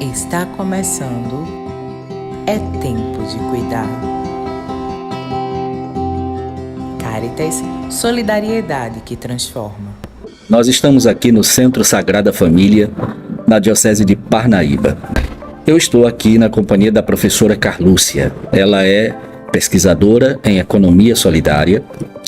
Está começando. É tempo de cuidar. Caritas, solidariedade que transforma. Nós estamos aqui no Centro Sagrada Família, na Diocese de Parnaíba. Eu estou aqui na companhia da professora Carlúcia. Ela é pesquisadora em economia solidária,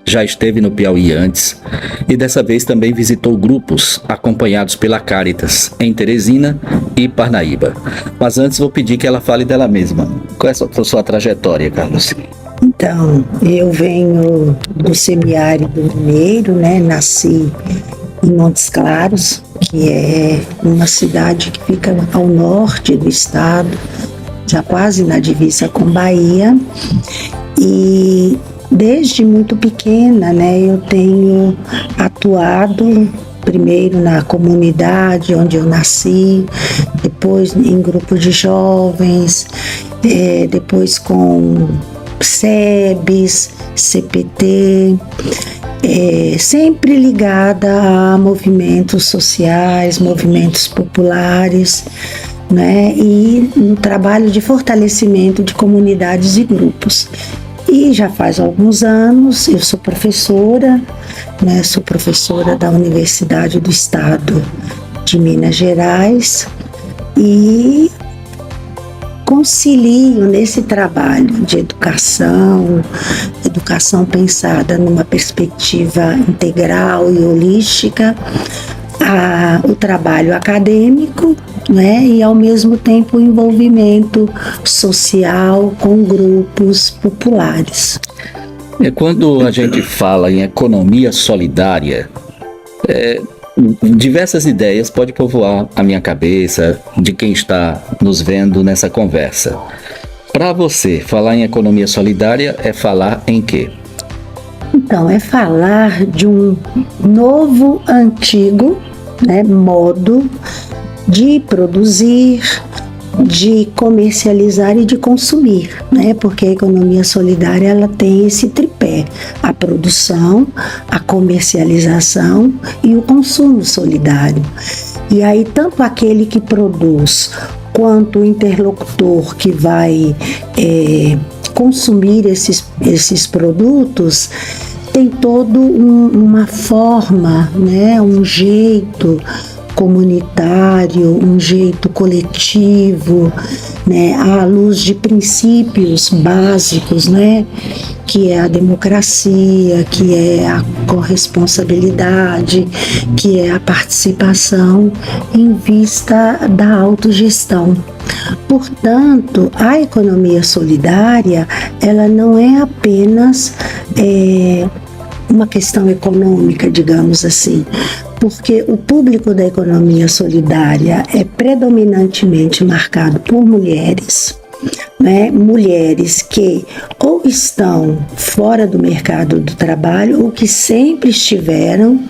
já esteve no Piauí antes e dessa vez também visitou grupos acompanhados pela Caritas em Teresina e Parnaíba. Mas antes vou pedir que ela fale dela mesma. Qual é a sua trajetória, Carlúcia? Então, eu venho do semiárido mineiro, né? Nasci em Montes Claros, que é uma cidade que fica ao norte do estado, já quase na divisa com Bahia. E desde muito pequena, né, eu tenho atuado primeiro na comunidade onde eu nasci, depois em grupo de jovens, depois com SEBs, CPT, sempre ligada a movimentos sociais, movimentos populares, né, e no trabalho de fortalecimento de comunidades e grupos. E já faz alguns anos eu sou professora, né, sou professora da Universidade do Estado de Minas Gerais e concilio nesse trabalho de educação pensada numa perspectiva integral e holística, o trabalho acadêmico, né, e ao mesmo tempo o envolvimento social com grupos populares. Quando a gente fala em economia solidária, diversas ideias podem povoar a minha cabeça de quem está nos vendo nessa conversa. Para você, falar em economia solidária é falar em quê? Então, é falar de um novo, antigo, né, modo de produzir, de comercializar e de consumir, né? Porque a economia solidária ela tem esse tripé: a produção, a comercialização e o consumo solidário. E aí tanto aquele que produz quanto o interlocutor que vai consumir esses produtos tem todo uma forma, né? Um jeito comunitário, um jeito coletivo, né, à luz de princípios básicos, né, que é a democracia, que é a corresponsabilidade, que é a participação em vista da autogestão. Portanto, a economia solidária, ela não é apenas uma questão econômica, digamos assim, porque o público da economia solidária é predominantemente marcado por mulheres, né? Mulheres que ou estão fora do mercado do trabalho ou que sempre estiveram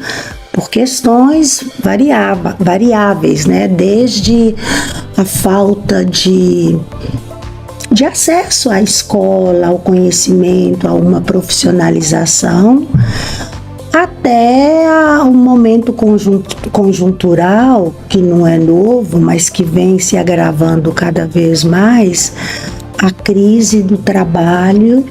por questões variáveis, né? Desde a falta de acesso à escola, ao conhecimento, a uma profissionalização, até um momento conjuntural, que não é novo, mas que vem se agravando cada vez mais, a crise do trabalho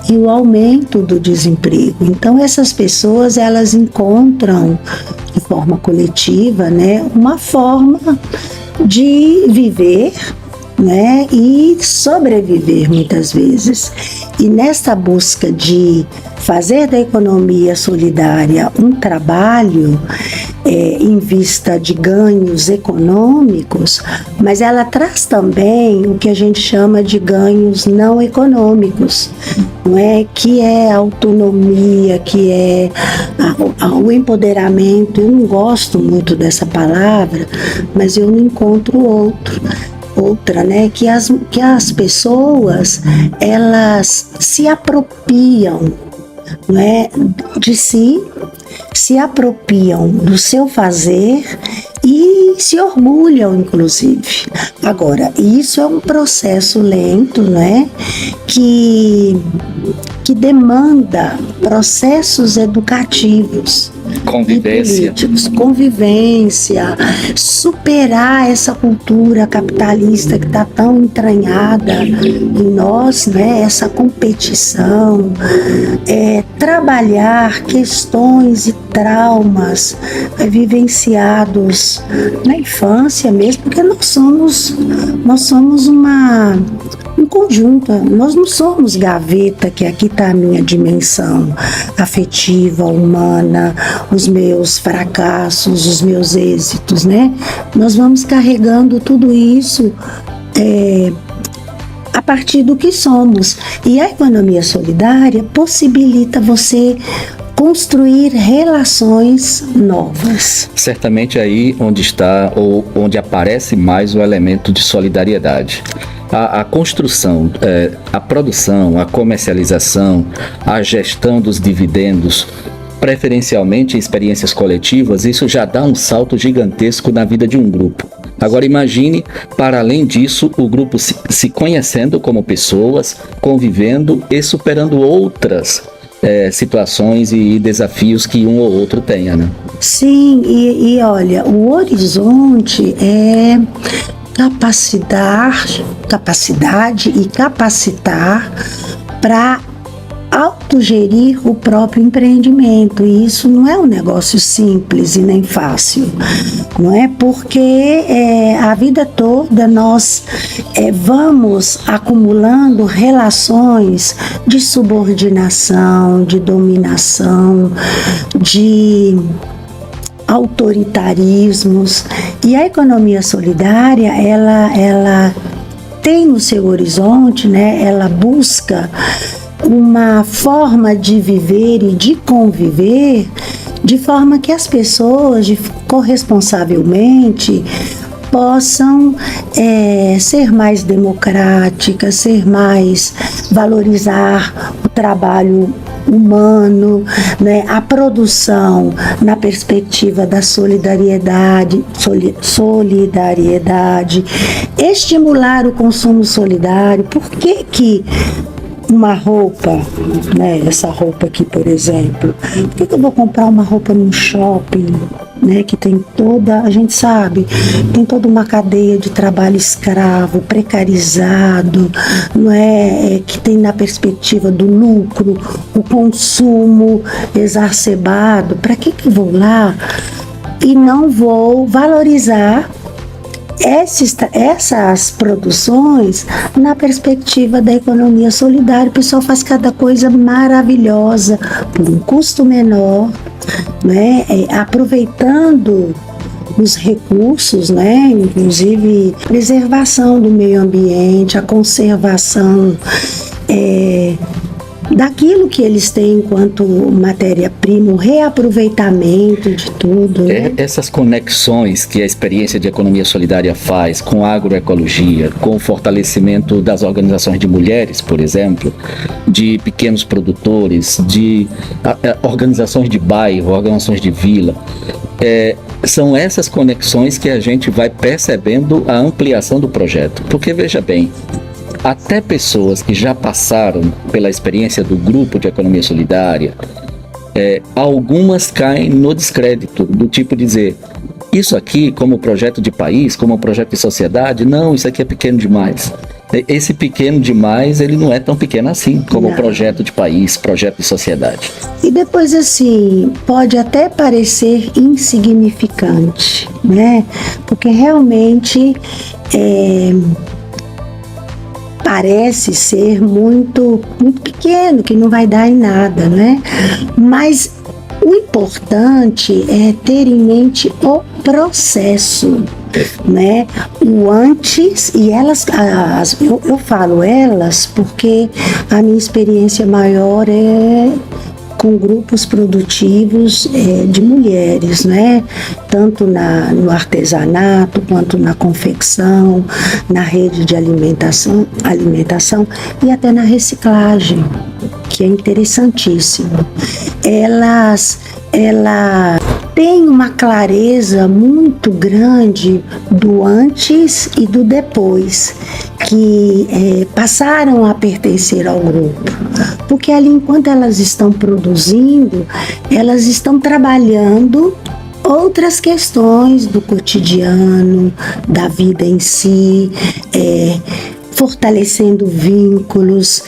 e o aumento do desemprego. Então essas pessoas, elas encontram de forma coletiva, né, uma forma de viver, né, e sobreviver muitas vezes. E nesta busca de fazer da economia solidária um trabalho em vista de ganhos econômicos, mas ela traz também o que a gente chama de ganhos não econômicos, não é? Que é a autonomia, que é o empoderamento. Eu não gosto muito dessa palavra, mas eu não encontro outra, né, que as pessoas, elas se apropriam, né, de si, se apropriam do seu fazer e se orgulham, inclusive. Agora, isso é um processo lento, né, que demanda processos educativos. Convivência. E políticos. Convivência, superar essa cultura capitalista que está tão entranhada em nós, né? Essa competição, trabalhar questões e traumas vivenciados na infância mesmo, porque nós somos um conjunto, nós não somos gaveta, que aqui está a minha dimensão afetiva, humana, os meus fracassos, os meus êxitos, né? Nós vamos carregando tudo isso a partir do que somos. E a economia solidária possibilita você construir relações novas. Certamente aí onde está ou onde aparece mais o elemento de solidariedade. A construção, a produção, a comercialização, a gestão dos dividendos, preferencialmente em experiências coletivas, isso já dá um salto gigantesco na vida de um grupo. Agora imagine, para além disso, o grupo se conhecendo como pessoas, convivendo e superando outras situações e desafios que um ou outro tenha, né? Sim, e olha, o horizonte é capacidade e capacitar para autogerir o próprio empreendimento. E isso não é um negócio simples e nem fácil, não é? Porque a vida toda nós vamos acumulando relações de subordinação, de dominação, de autoritarismos, e a economia solidária ela tem no seu horizonte, né? Ela busca uma forma de viver e de conviver de forma que as pessoas corresponsavelmente possam ser mais democráticas, valorizar o trabalho humano, né? A produção na perspectiva da solidariedade, estimular o consumo solidário. Por que uma roupa, né? Essa roupa aqui, por exemplo, por que eu vou comprar uma roupa num shopping, né, que tem a gente sabe, tem toda uma cadeia de trabalho escravo, precarizado, não é, que tem na perspectiva do lucro, o consumo exacerbado? Para que eu vou lá e não vou valorizar essas produções na perspectiva da economia solidária? O pessoal faz cada coisa maravilhosa por um custo menor, né? Aproveitando os recursos, né? Inclusive preservação do meio ambiente, a conservação daquilo que eles têm enquanto matéria-prima, o reaproveitamento de tudo, né? Essas conexões que a experiência de economia solidária faz com a agroecologia, com o fortalecimento das organizações de mulheres, por exemplo, de pequenos produtores, de organizações de bairro, organizações de vila, são essas conexões que a gente vai percebendo a ampliação do projeto. Porque, veja bem, até pessoas que já passaram pela experiência do grupo de economia solidária, algumas caem no descrédito, do tipo dizer, isso aqui como projeto de país, como projeto de sociedade, não, isso aqui é pequeno demais. Esse pequeno demais, ele não é tão pequeno assim, como projeto de país, projeto de sociedade. E depois, assim, pode até parecer insignificante, né? Porque realmente parece ser muito, muito pequeno, que não vai dar em nada, né? Mas o importante é ter em mente o processo, né? O antes, e elas, eu falo elas porque a minha experiência maior é com grupos produtivos de mulheres, né? Tanto no artesanato, quanto na confecção, na rede de alimentação e até na reciclagem, que é interessantíssimo. Elas tem uma clareza muito grande do antes e do depois, que passaram a pertencer ao grupo. Porque ali, enquanto elas estão produzindo, elas estão trabalhando outras questões do cotidiano, da vida em si, fortalecendo vínculos,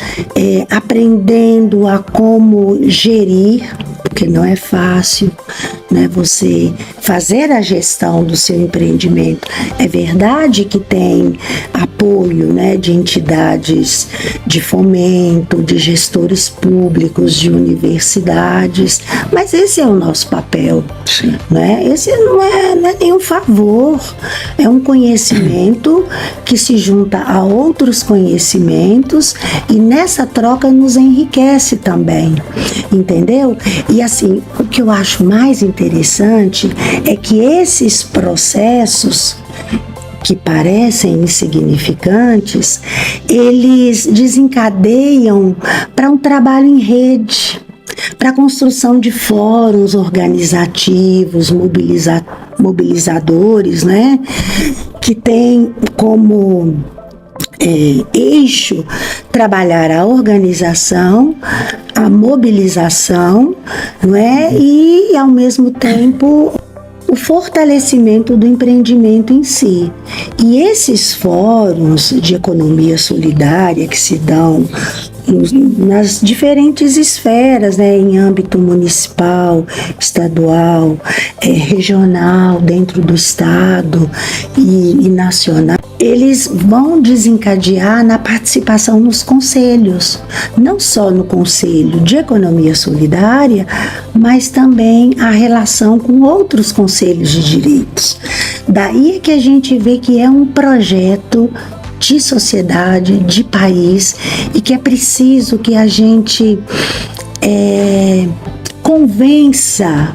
aprendendo a como gerir, porque não é fácil, né, você fazer a gestão do seu empreendimento. É verdade que tem apoio, né, de entidades de fomento, de gestores públicos, de universidades, mas esse é o nosso papel. Sim. Né? Esse não é nenhum favor, é um conhecimento que se junta a outros conhecimentos e nessa troca nos enriquece também, entendeu? E assim, o que eu acho mais interessante é que esses processos que parecem insignificantes, eles desencadeiam para um trabalho em rede, para a construção de fóruns organizativos, mobilizadores, né? Que tem como eixo trabalhar a organização, a mobilização, não é? E, ao mesmo tempo, o fortalecimento do empreendimento em si. E esses fóruns de economia solidária que se dão nas diferentes esferas, né, em âmbito municipal, estadual, regional, dentro do estado e nacional, eles vão desencadear na participação nos conselhos, não só no Conselho de Economia Solidária, mas também a relação com outros conselhos de direitos. Daí é que a gente vê que é um projeto de sociedade, de país, e que é preciso que a gente convença,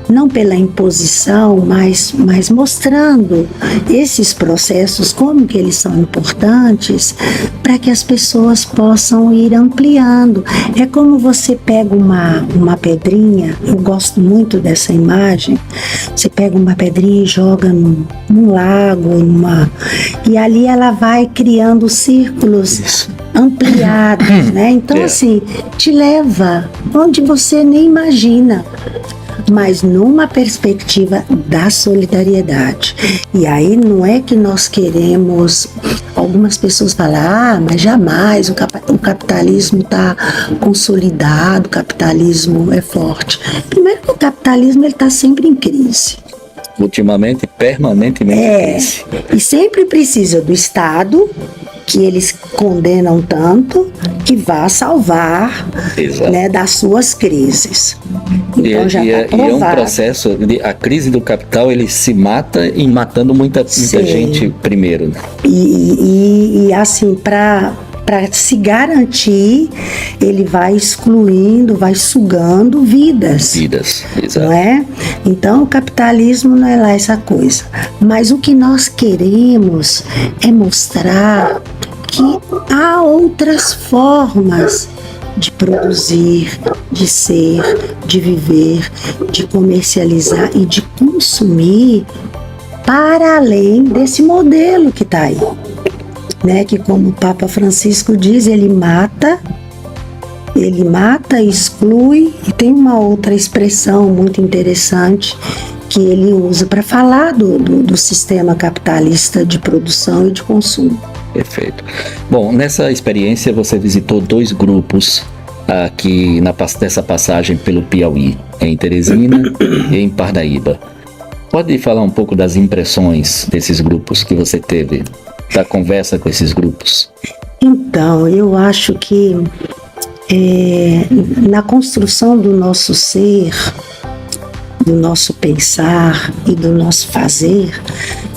não pela imposição, mas mostrando esses processos, como que eles são importantes, para que as pessoas possam ir ampliando. É como você pega uma pedrinha, eu gosto muito dessa imagem, você pega uma pedrinha e joga num lago, e ali ela vai criando círculos ampliados, né? Então, assim, te leva onde você nem imagina, mas numa perspectiva da solidariedade. E aí não é que nós queremos, algumas pessoas falam, mas jamais o capitalismo está consolidado, o capitalismo é forte. Primeiro que o capitalismo está sempre em crise. Ultimamente, permanentemente em crise. E sempre precisa do Estado, que eles condenam tanto, que vá salvar, né, das suas crises. Então já está provado. E é um processo, a crise do capital, ele se mata em matando muita gente primeiro. E assim, para se garantir, ele vai excluindo, vai sugando vidas. Exato. Não é? Então, o capitalismo não é lá essa coisa. Mas o que nós queremos é mostrar que há outras formas de produzir, de ser, de viver, de comercializar e de consumir para além desse modelo que está aí. Né, que, como o Papa Francisco diz, ele mata, exclui, e tem uma outra expressão muito interessante que ele usa para falar do sistema capitalista de produção e de consumo. Perfeito. Bom, nessa experiência você visitou 2 grupos aqui nessa passagem pelo Piauí, em Teresina e em Parnaíba. Pode falar um pouco das impressões desses grupos que você teve, da conversa com esses grupos? Então, eu acho que na construção do nosso ser, do nosso pensar e do nosso fazer,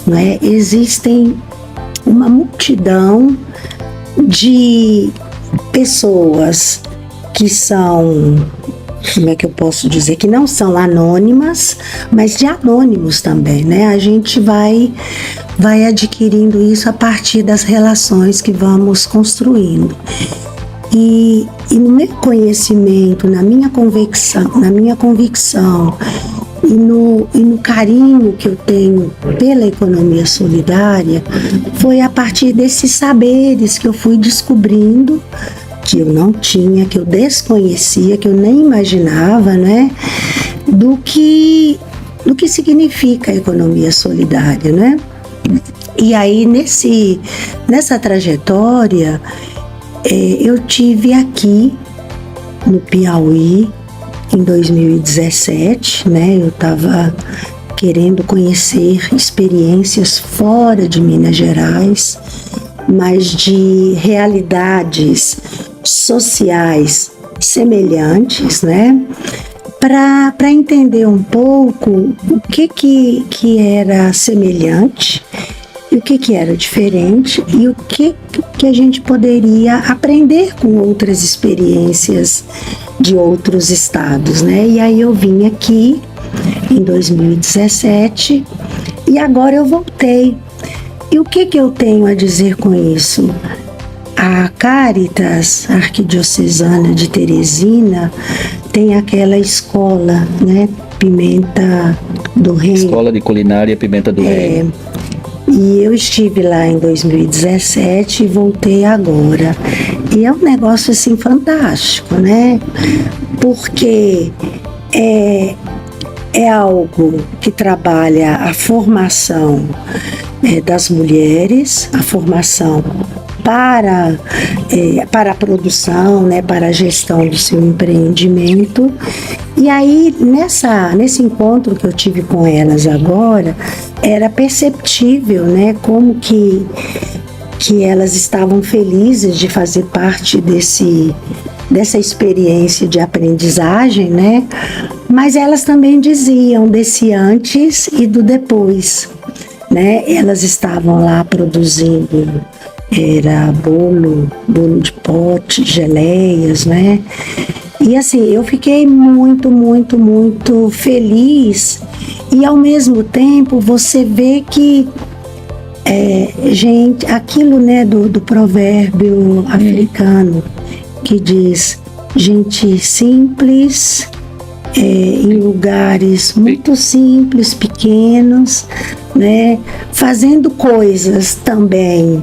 né, existem uma multidão de pessoas que são, como é que eu posso dizer, que não são anônimas, mas de anônimos também, né? A gente vai adquirindo isso a partir das relações que vamos construindo. E no meu conhecimento, na minha convicção e no carinho que eu tenho pela economia solidária, foi a partir desses saberes que eu fui descobrindo, que eu não tinha, que eu desconhecia, que eu nem imaginava, né? Do que significa a economia solidária, né? E aí, nessa trajetória, eu tive aqui no Piauí, em 2017, né? Eu estava querendo conhecer experiências fora de Minas Gerais, mas de realidades sociais semelhantes, né? Para entender um pouco o que era semelhante e o que era diferente e o que a gente poderia aprender com outras experiências de outros estados, né? E aí eu vim aqui em 2017 e agora eu voltei. E o que eu tenho a dizer com isso? A Caritas Arquidiocesana de Teresina tem aquela escola, né? Pimenta do Reino. Escola de Culinária Pimenta do Reino. E eu estive lá em 2017 e voltei agora. E é um negócio assim fantástico, né? Porque é algo que trabalha a formação das mulheres, a formação para a produção, né, para a gestão do seu empreendimento. E aí, nesse encontro que eu tive com elas agora, era perceptível, né, como que elas estavam felizes de fazer parte dessa experiência de aprendizagem, né? Mas elas também diziam desse antes e do depois, né? Elas estavam lá produzindo, era bolo de pote, geleias, né? E assim, eu fiquei muito, muito, muito feliz e ao mesmo tempo você vê que gente, aquilo, né, do provérbio africano que diz gente simples em lugares muito simples, pequenos, né, fazendo coisas também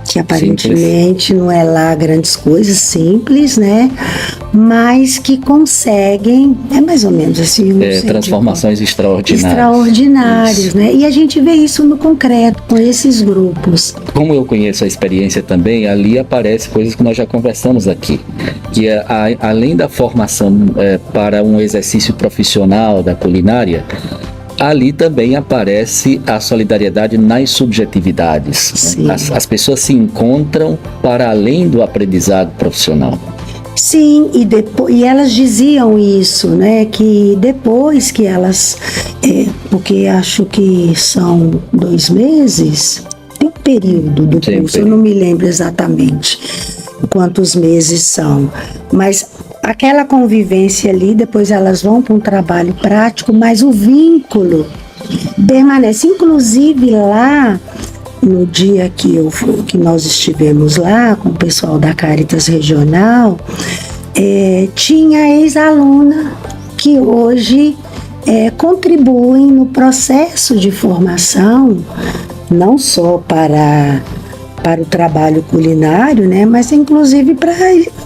que aparentemente simples. Não é lá grandes coisas, simples, né? Mas que conseguem, é mais ou menos assim, transformações extraordinárias. Extraordinárias, né? E a gente vê isso no concreto, com esses grupos. Como eu conheço a experiência também, ali aparece coisas que nós já conversamos aqui, que além da formação para um exercício profissional da culinária, ali também aparece a solidariedade nas subjetividades. Né? As pessoas se encontram para além do aprendizado profissional. Sim, e elas diziam isso, né? Que depois que elas, porque acho que são 2 meses, tem um período do curso, eu não me lembro exatamente quantos meses são, mas aquela convivência ali, depois elas vão para um trabalho prático, mas o vínculo permanece. Inclusive lá, no dia que nós estivemos lá com o pessoal da Caritas Regional, tinha ex-aluna que hoje contribuem no processo de formação, não só para o trabalho culinário, né, mas inclusive para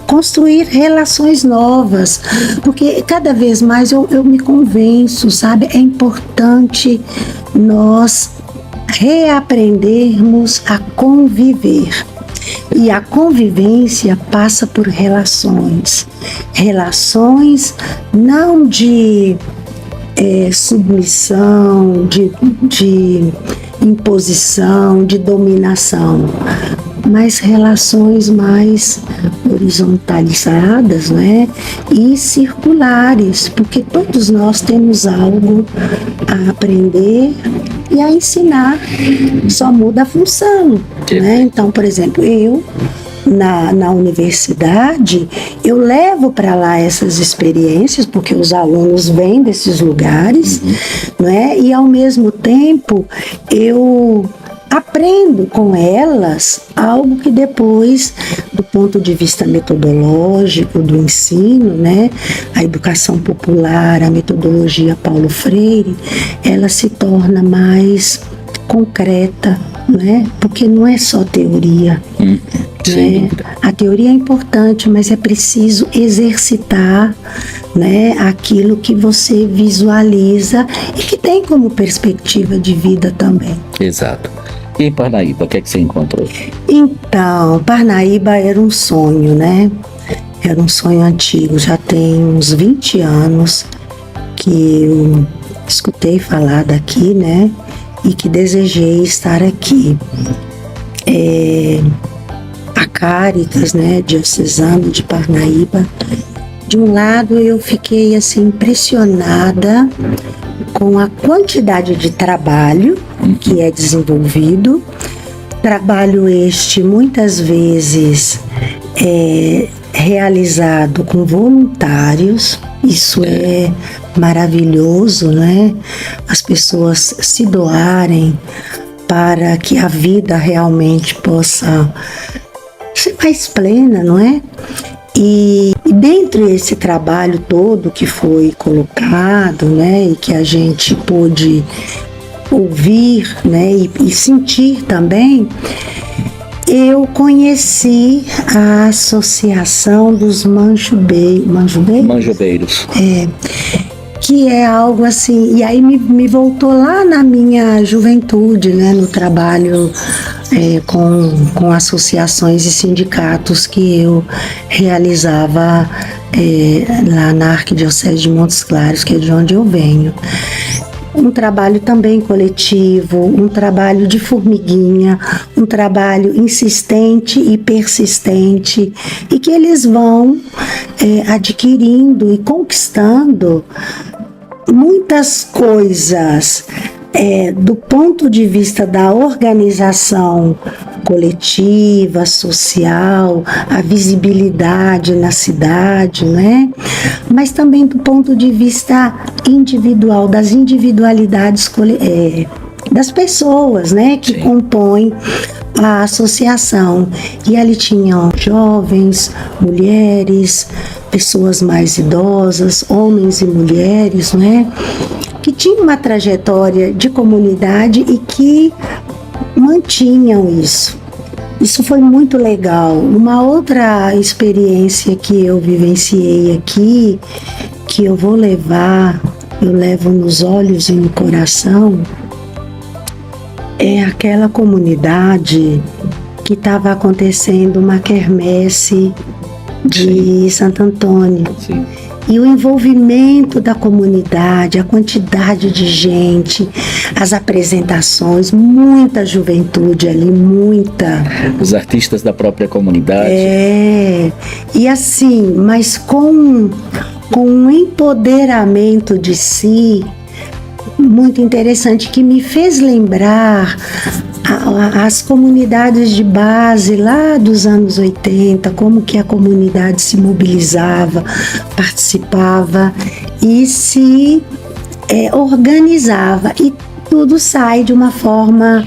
construir relações novas, porque cada vez mais eu me convenço, sabe, é importante nós reaprendermos a conviver. E a convivência passa por relações não de submissão, de imposição, de dominação, mas relações mais horizontalizadas, né? E circulares, porque todos nós temos algo a aprender e a ensinar, só muda a função, né? Então, por exemplo, eu na universidade, eu levo para lá essas experiências, porque os alunos vêm desses lugares, né? E ao mesmo tempo eu aprendo com elas algo que depois, do ponto de vista metodológico do ensino, né, a educação popular, a metodologia Paulo Freire, ela se torna mais concreta, né, porque não é só teoria. Né? A teoria é importante, mas é preciso exercitar, né, aquilo que você visualiza e que tem como perspectiva de vida também. Exato. E em Parnaíba, o que é que você encontrou? Então, Parnaíba era um sonho, né? Era um sonho antigo, já tem uns 20 anos que eu escutei falar daqui, né? E que desejei estar aqui. A Caritas, né, diocesana de Parnaíba, de um lado eu fiquei assim impressionada com a quantidade de trabalho que é desenvolvido, trabalho este muitas vezes realizado com voluntários. Isso é maravilhoso, né? As pessoas se doarem para que a vida realmente possa ser mais plena, não é? E dentro desse trabalho todo que foi colocado, né, e que a gente pôde ouvir, né, e sentir também, eu conheci a Associação dos Manjobeiros, que é algo assim, e aí me voltou lá na minha juventude, né, no trabalho com associações e sindicatos que eu realizava lá na Arquidiocese de Montes Claros, que é de onde eu venho. Um trabalho também coletivo, um trabalho de formiguinha, um trabalho insistente e persistente, e que eles vão adquirindo e conquistando muitas coisas do ponto de vista da organização coletiva, social, a visibilidade na cidade, né? Mas também do ponto de vista individual, das individualidades das pessoas, né, que compõem a associação. E ali tinham jovens, mulheres, pessoas mais idosas, homens e mulheres, né, que tinham uma trajetória de comunidade e que mantinham isso. Isso foi muito legal. Uma outra experiência que eu vivenciei aqui, que eu levo nos olhos e no coração, é aquela comunidade que estava acontecendo uma quermesse de Santo Antônio. Sim. E o envolvimento da comunidade, a quantidade de gente, as apresentações, muita juventude ali, muita. Os artistas da própria comunidade. E assim, mas com um empoderamento de si muito interessante, que me fez lembrar as comunidades de base lá dos anos 80, como que a comunidade se mobilizava, participava e se organizava, e tudo sai de uma forma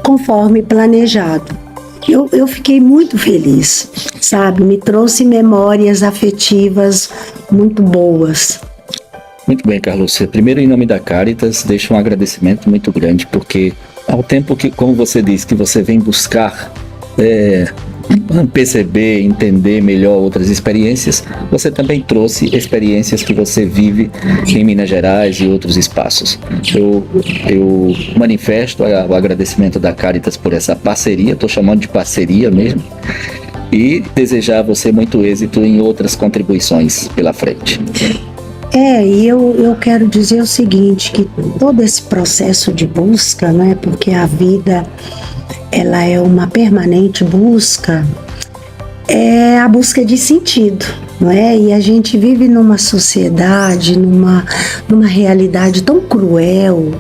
conforme planejado. Eu fiquei muito feliz, sabe? Me trouxe memórias afetivas muito boas. Muito bem, Carlos. Primeiro, em nome da Caritas, deixo um agradecimento muito grande, porque ao tempo que, como você disse, que você vem buscar perceber, entender melhor outras experiências, você também trouxe experiências que você vive em Minas Gerais e outros espaços. Eu manifesto o agradecimento da Caritas por essa parceria, estou chamando de parceria mesmo, e desejar a você muito êxito em outras contribuições pela frente. E eu quero dizer o seguinte, que todo esse processo de busca, né, porque a vida, ela é uma permanente busca, é a busca de sentido, não é? E a gente vive numa sociedade, numa realidade tão cruel,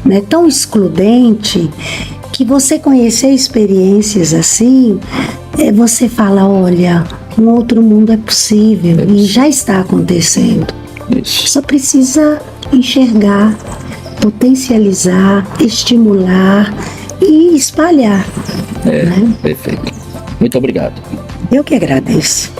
né, tão excludente, que você conhecer experiências assim, você fala, olha, um outro mundo é possível e já está acontecendo. Isso. Só precisa enxergar, potencializar, estimular e espalhar. Né? Perfeito. Muito obrigado. Eu que agradeço.